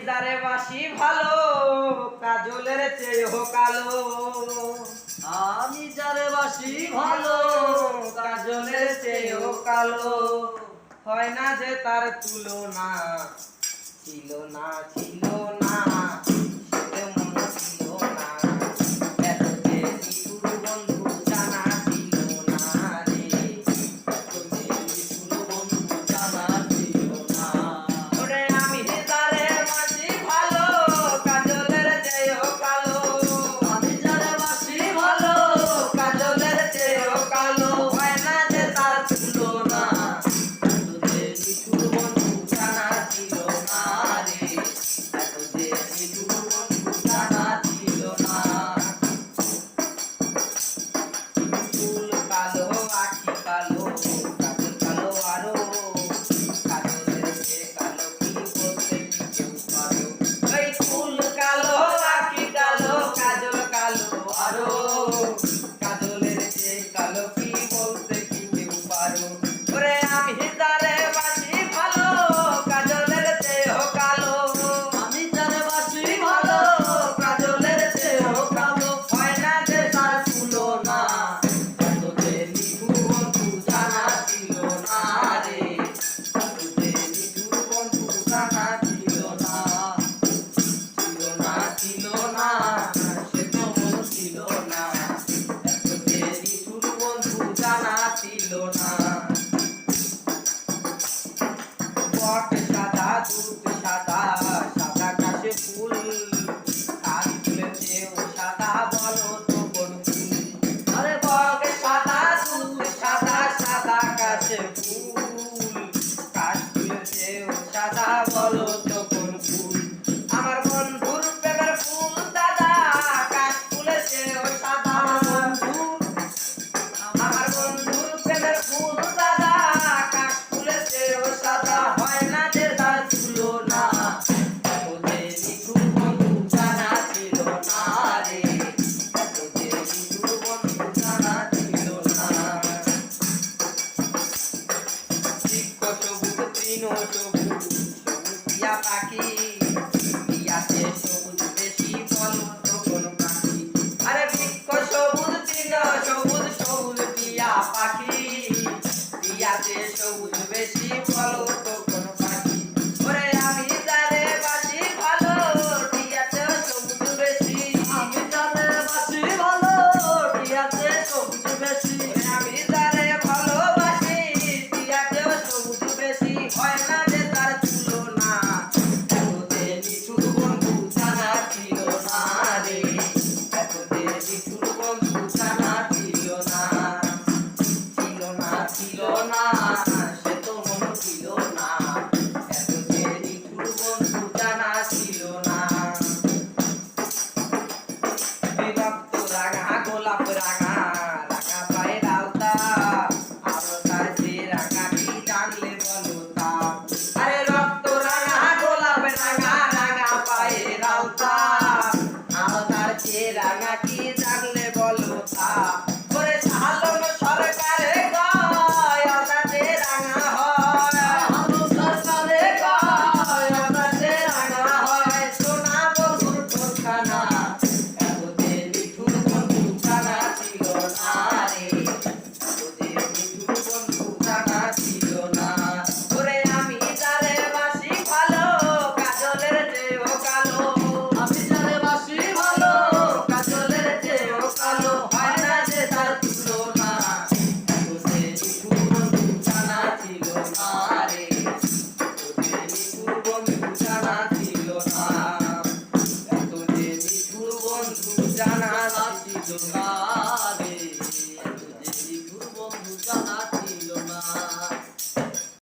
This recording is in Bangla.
যারে বাসি ভালো কাজলের চেয়েও কালো। আমি যারে বাসি ভালো কাজলের চেয়েও কালো। হয় না যে তার তুলনা, ছিল না ছিল না সে মন ছিল না। এত যে নিঠুর বন্ধু জানা ছিল না রে, এত যে নিঠুর বন্ধু জানা ছিল না। ওরে আমি যারে বাসি ভালো কাজলের চেয়েও কালো। আমি যারে বাসি ভালো কাজলের চেয়েও কালো। হয় না যে তার তুলনা, এত যে নিঠুর বন্ধু জানা ছিল না রে, এত যে নিঠুর বন্ধু জানা ছিল না। চুল কালো আখি কালো কাজল কালো আরো, কাজলের চেয়ে কালো কি বলতে কি কেউ পারো। এই চুল কালো আখি কালো কাজল কালো আরো, কাজলের চেয়ে কালো কি বলতে কি কেউ পারো। ওরে আমি যারে বাসি ভালো কাজলের চেয়েও কালো। আমি যারে বাসি ভালো কাজলের চেয়েও কালো। হয় না যে তার তুলনা, এত যে নিঠুর বন্ধু জানা ছিল না রে, এত যে নিঠুর বন্ধু জানা ছিল না। ছিল না ছিল না সে তো মন ছিল না, এত যে নিঠুর বন্ধু জানা ছিল না। বট সাদা দুধ সাদা সাদা কাশে ফুল, কাশ ফুলেছেও সাদা বলো তো কোন ফুল। আরে বট সাদা দুধ সাদা সাদা কাশে ফুল, কাশ ফুলেছেও সাদা বলো তো কোন ফুল। আমার বন্ধুর প্রেমের ফুল দাদা কাশ ফুলেছেও সাদা। আমার বন্ধুর প্রেমের ফুল দাদা কাশ ফুলেছেও সাদা। হয় না যে তার তুলনা, এত যে নিঠুর বন্ধু জানা ছিল না রে, এত যে নিঠুর বন্ধু জানা ছিল না। বৃক্ষ সবুজ তৃণ সবুজ সবুজ টিয়া পাখি, টিয়াতে সবুজ বেশি বলো তো কোন পাখি। আরে বৃক্ষ সবুজ তৃণ সবুজ সবুজ টিয়া পাখি, টিয়াতে সবুজ বেশি বলো তো কোন পাখি। ওরে আমি যারে বাসি ভালো টিয়াতে সবুজ বেশি। আমি যারে বাসি ভালো টিয়াতে সবুজ বেশি। আমি যারে ভালোবাসি টিয়াতেও সবুজ বেশি। হয় না যে তার তুলনা, এত যে নিঠুর বন্ধু জানা ছিল না রে, এত যে নিঠুর বন্ধু জানা ছিল না। ছিল না ছিল না সে তো মন ছিল না, এত যে নিঠুর বন্ধু জানা ছিল না। বিরক্ত রাঙা গোলাপ রাঙা রাঙা পায়ের আলতা, আরো তার চেয়ে রাঙা কি জানলে বলো তা। আরে রক্ত রাঙা গোলাপ রাঙা রাঙা পায়ের আলতা, আরো তার চেয়ে রাঙা কি জানলে বলো তা। ওরে সালন সরকারে গায় আদাতে রাঙা হয়, আলো সরকারে গায় আদাতে রাঙা হয়। সোনা বধুর ঠোঁটখানা, এত যে নিঠুর বন্ধু জানা ছিল না রে, এত যে নিঠুর বন্ধু জানা ছিল না। ওরে আমি যারে বাসি ভালো কাজলের চেয়েও কালো। আমি যারে বাসি ভালো কাজলের চেয়েও কালো। হয় না যে তার তুলনা, এত যে নিঠুর বন্ধু জানা ছিল না রে, এত যে নিঠুর বন্ধু জানা ছিল না, এত যে নিঠুর বন্ধু জানা ছিল না।